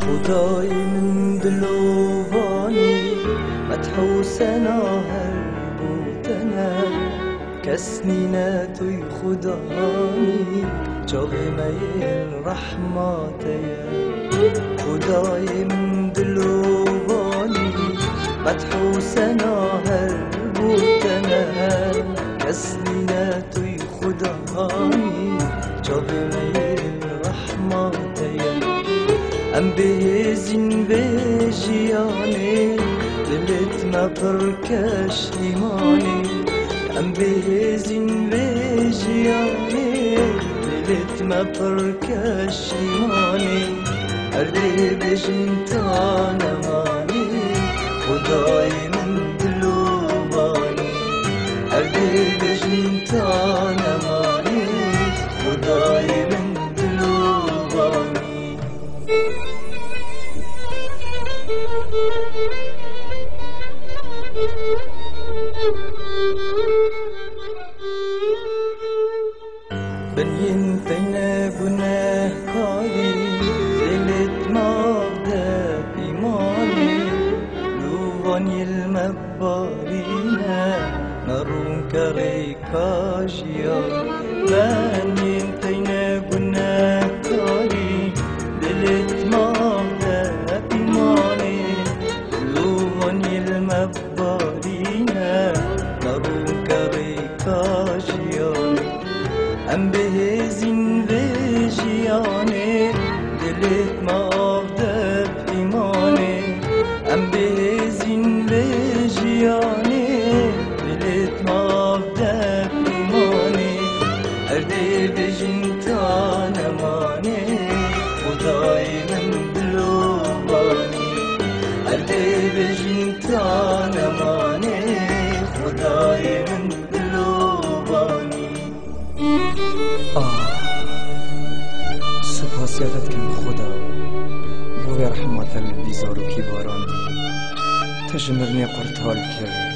خدای من دلوانی مدحوسنا هر بودنا کسنینا توی خدایی جاغی میل رحمتی خدای من دلوانی مدحوسنا هر بودنا کسنینا توی خدایی جاغی میل رحمتی ام بهزین به جیانی دلت ما پرکش ایمانی ام بهزین به جیانی دلت ما پرکش ایمانی ارده بجن تا نمانی خدای من دلوبانی ارده بجن تا نمانی خدای من دلوبانی بنين تينا گناه کاری دلت ماغده ایمانی لوانی المبارینا نرون کری کاشیا بنين تينا گناه کاری دلت ماغده ایمانی لوانی المبارینا نرون کری کاشیا ام بهزین به جیانی دلت ما آفده ایمانی ام بهزین به جیانی دلت ما آفده ایمانی ارده بجن تا نمانی خدای من دلوبانی ارده بجن تا نمانی خدای من دلوبانی سپاس یادت کن خدا بوی رحمت البیزار و کیباران تجمرنی قرطال کرد